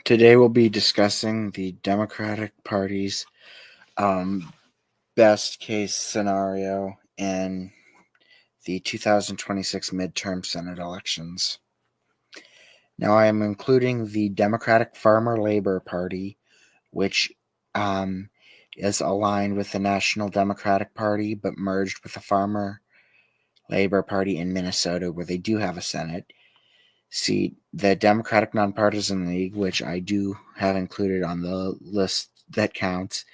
Today we'll be discussing the Democratic Party's um, best case scenario in the 2026 midterm Senate elections. Now, I am including the Democratic Farmer Labor Party, which is aligned with the National Democratic Party but merged with the Farmer Labor Party in Minnesota, where they do have a Senate seat. The Democratic Nonpartisan League, which I do have included on the list that counts,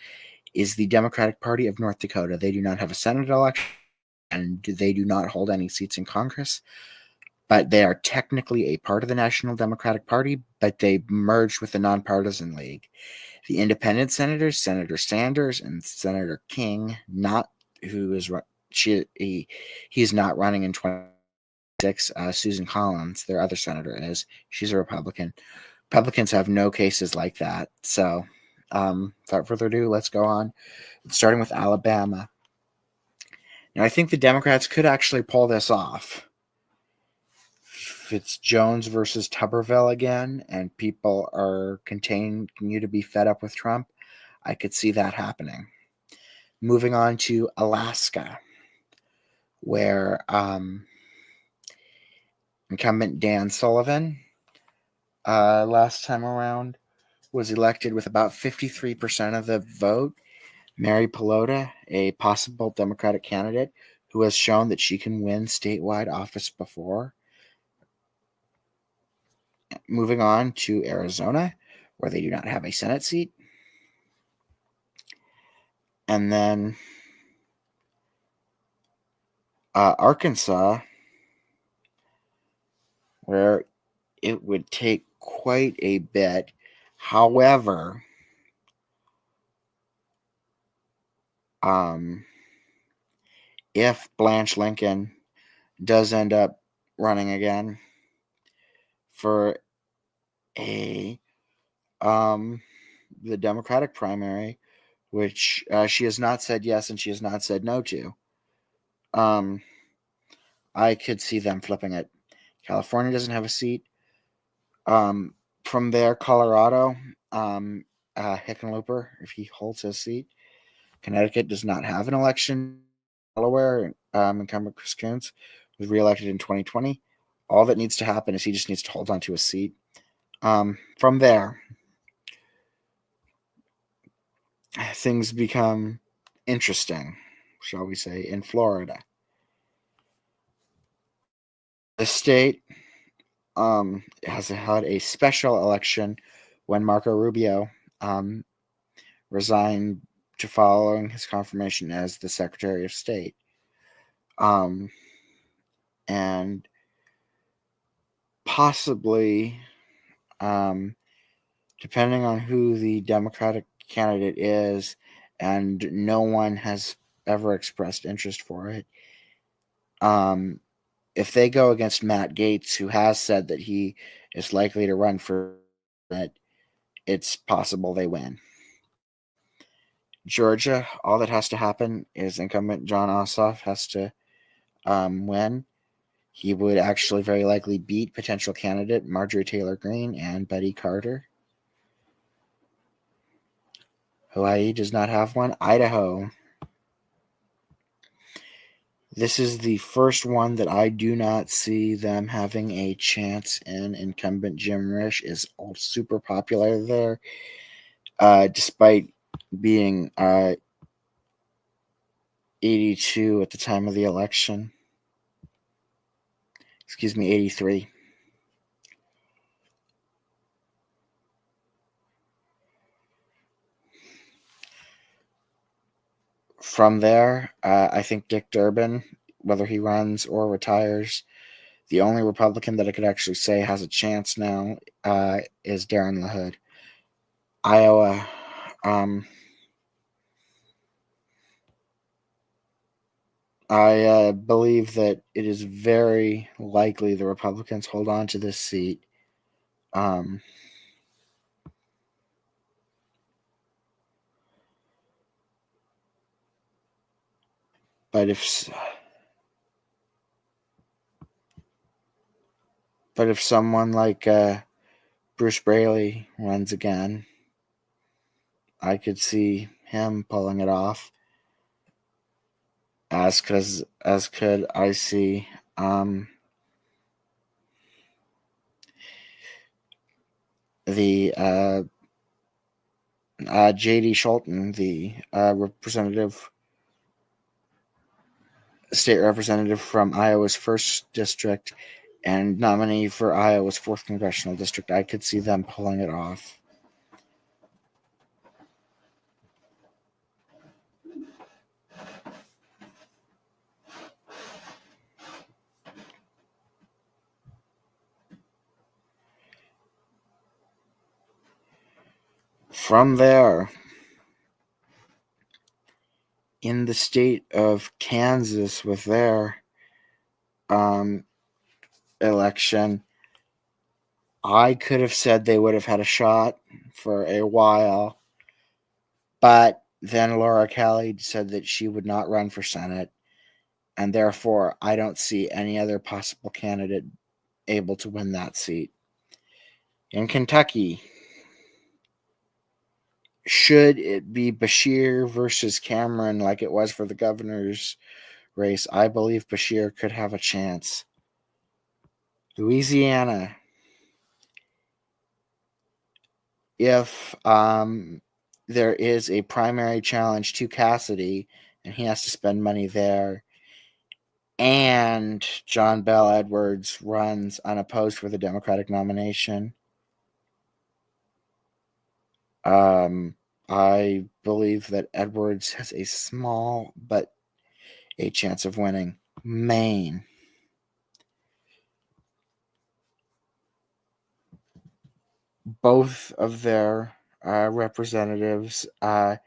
is the Democratic Party of North Dakota. They do not have a Senate election and they do not hold any seats in Congress, but they are technically a part of the National Democratic Party, but they merged with the Nonpartisan League. The independent senators, Senator Sanders and Senator King, he's not running in 2026. Susan Collins, their other senator, is. She's a Republican. Republicans have no cases like that. So, without further ado, let's go on. Starting with Alabama. Now, I think the Democrats could actually pull this off. If it's Jones versus Tuberville again, and people are continue to be fed up with Trump, I could see that happening. Moving on to Alaska, where incumbent Dan Sullivan, last time around, was elected with about 53% of the vote. Mary Pelota, a possible Democratic candidate who has shown that she can win statewide office before. Moving on to Arizona, where they do not have a Senate seat. And then Arkansas, where it would take quite a bit. However, if Blanche Lincoln does end up running again for the Democratic primary, which she has not said yes and she has not said no to, I could see them flipping it. California doesn't have a seat. From there, Colorado, Hickenlooper, if he holds his seat. Connecticut does not have an election. Delaware, incumbent Chris Coons was reelected in 2020. All that needs to happen is he just needs to hold on to a seat. From there, things become interesting, shall we say, in Florida. The state has had a special election when Marco Rubio resigned to following his confirmation as the Secretary of State. And possibly, depending on who the Democratic candidate is, and no one has ever expressed interest for it, if they go against Matt Gaetz, who has said that he is likely to run for it, it's possible they win. Georgia, all that has to happen is incumbent Jon Ossoff has to win. He would actually very likely beat potential candidate Marjorie Taylor Greene and Betty Carter. Hawaii does not have one. Idaho. This is the first one that I do not see them having a chance in. Incumbent Jim Risch is super popular there, despite being 82 at the time of the election. 83. From there, I think Dick Durbin, whether he runs or retires, the only Republican that I could actually say has a chance now is Darren LaHood. Iowa, I believe that it is very likely the Republicans hold on to this seat. But if someone like Bruce Braley runs again, I could see him pulling it off. As could I see the J.D. Scholten, the state representative from Iowa's 1st District and nominee for Iowa's 4th Congressional District. I could see them pulling it off. From there, in the state of Kansas with their election, I could have said they would have had a shot for a while, but then Laura Kelly said that she would not run for Senate, and therefore I don't see any other possible candidate able to win that seat. In Kentucky, should it be Beshear versus Cameron like it was for the governor's race, I believe Beshear could have a chance. Louisiana, if there is a primary challenge to Cassidy and he has to spend money there, and John Bel Edwards runs unopposed for the Democratic nomination, I believe that Edwards has a small but a chance of winning. Maine. Both of their representatives have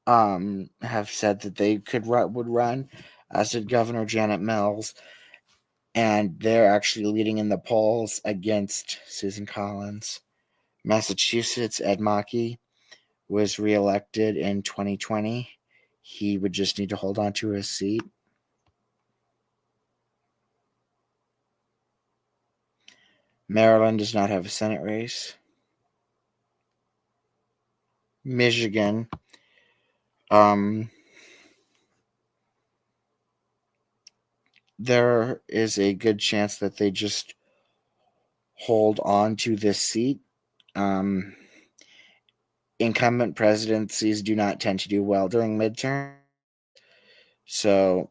said that they would run, as did Governor Janet Mills, and they're actually leading in the polls against Susan Collins. Massachusetts, Ed Markey was reelected in 2020. He would just need to hold on to his seat. Maryland does not have a Senate race. Michigan, there is a good chance that they just hold on to this seat. Incumbent presidencies do not tend to do well during midterm. So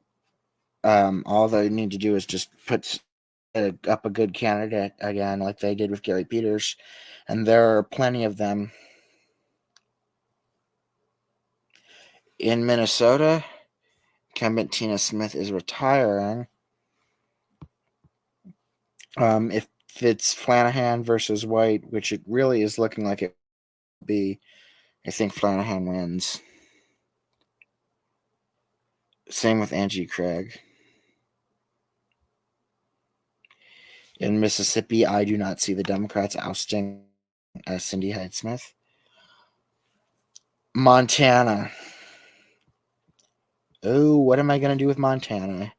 all they need to do is just put up a good candidate again, like they did with Gary Peters. And there are plenty of them. In Minnesota, incumbent Tina Smith is retiring. If it's Flanagan versus White, which it really is looking like it will be, I think Flanagan wins. Same with Angie Craig. In Mississippi, I do not see the Democrats ousting Cindy Hyde-Smith. Montana. Oh, what am I going to do with Montana?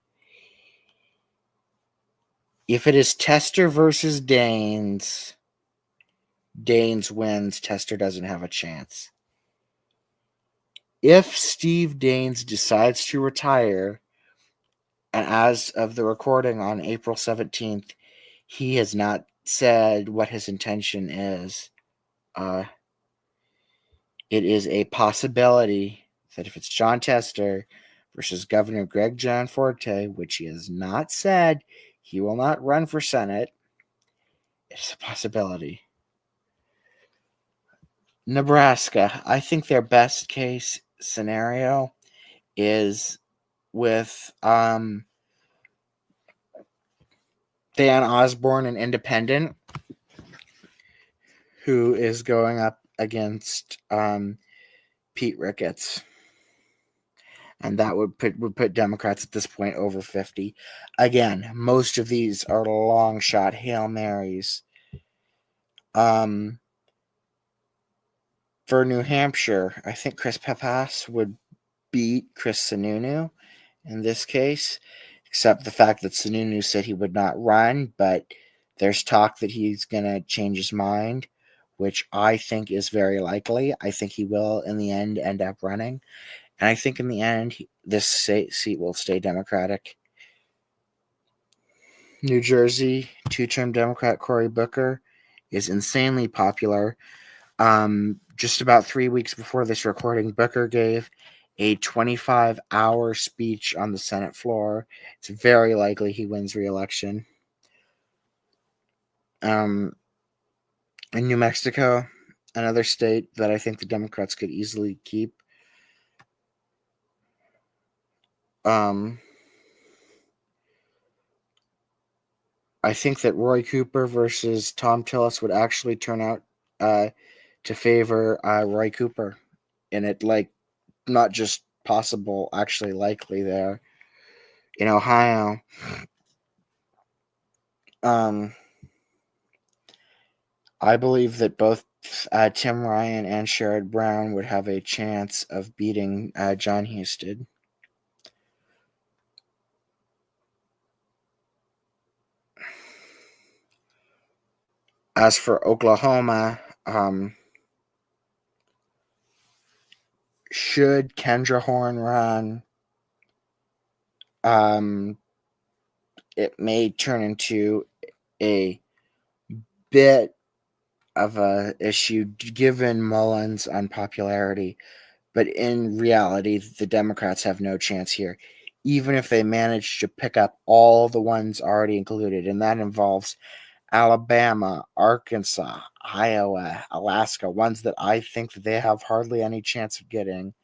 If it is Tester versus Daines, Daines wins. Tester doesn't have a chance. If Steve Daines decides to retire, and as of the recording on April 17th, he has not said what his intention is. It is a possibility that if it's Jon Tester versus Governor Greg Gianforte, which he has not said he will not run for Senate, it's a possibility. Nebraska, I think their best case scenario is with Dan Osborne, an independent, who is going up against Pete Ricketts. And that would put Democrats at this point over 50. Again, most of these are long shot Hail Marys. For New Hampshire, I think Chris Pappas would beat Chris Sununu in this case, except the fact that Sununu said he would not run, but There's talk that he's going to change his mind, which I think is very likely. I think he will, in the end up running. And I think in the end, this seat will stay Democratic. New Jersey, two-term Democrat Cory Booker is insanely popular. Just about 3 weeks before this recording, Booker gave a 25-hour speech on the Senate floor. It's very likely he wins re-election. In New Mexico, another state that I think the Democrats could easily keep. I think that Roy Cooper versus Thom Tillis would actually turn out to favor Roy Cooper. And it, not just possible, actually likely there. In Ohio, I believe that both Tim Ryan and Sherrod Brown would have a chance of beating John Husted. As for Oklahoma, should Kendra Horn run, it may turn into a bit of a issue given Mullen's unpopularity. But in reality, the Democrats have no chance here, even if they manage to pick up all the ones already included. And that involves Alabama, Arkansas, Iowa, Alaska, ones that I think that they have hardly any chance of getting.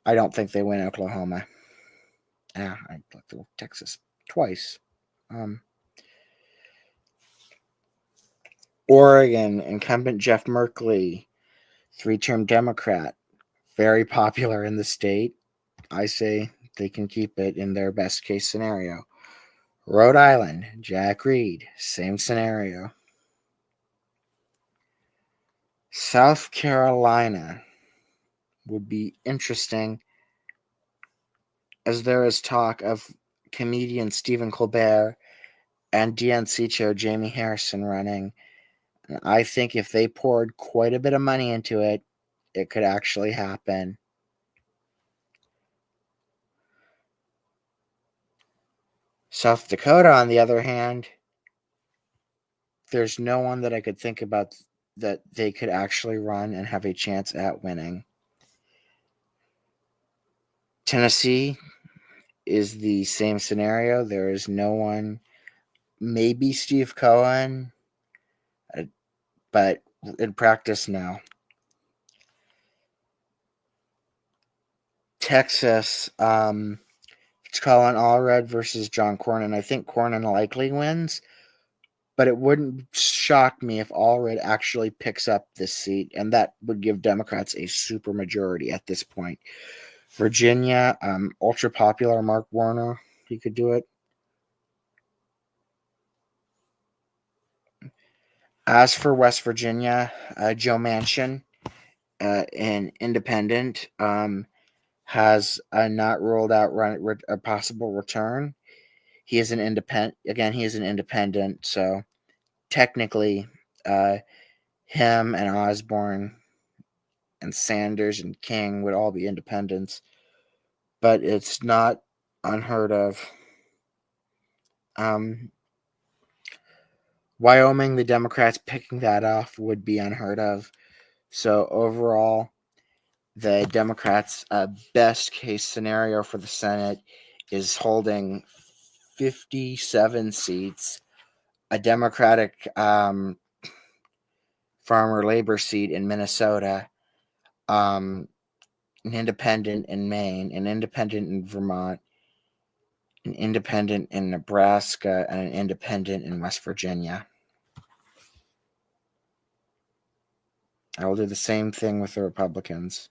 I don't think they win Oklahoma. I looked at Texas twice. Oregon, incumbent Jeff Merkley, three-term Democrat, very popular in the state. I say they can keep it in their best case scenario. Rhode Island, Jack Reed, same scenario. South Carolina would be interesting, as there is talk of comedian Stephen Colbert and DNC chair Jamie Harrison running. And I think if they poured quite a bit of money into it, it could actually happen. South Dakota, on the other hand, there's no one that I could think about that they could actually run and have a chance at winning. Tennessee is the same scenario. There is no one, maybe Steve Cohen, but in practice, no. Texas, it's Colin Allred versus John Cornyn. I think Cornyn likely wins, but it wouldn't shock me if Allred actually picks up this seat, and that would give Democrats a supermajority at this point. Virginia, ultra popular Mark Warner, he could do it. As for West Virginia, Joe Manchin, an independent, has not ruled out a possible return. He is an independent. Again, he is an independent, so technically, him and Osborne and Sanders and King would all be independents, but it's not unheard of. Wyoming, the Democrats picking that off would be unheard of. So overall, the Democrats' best case scenario for the Senate is holding 57 seats, a Democratic farmer labor seat in Minnesota, an independent in Maine, an independent in Vermont, an independent in Nebraska, and an independent in West Virginia. I will do the same thing with the Republicans.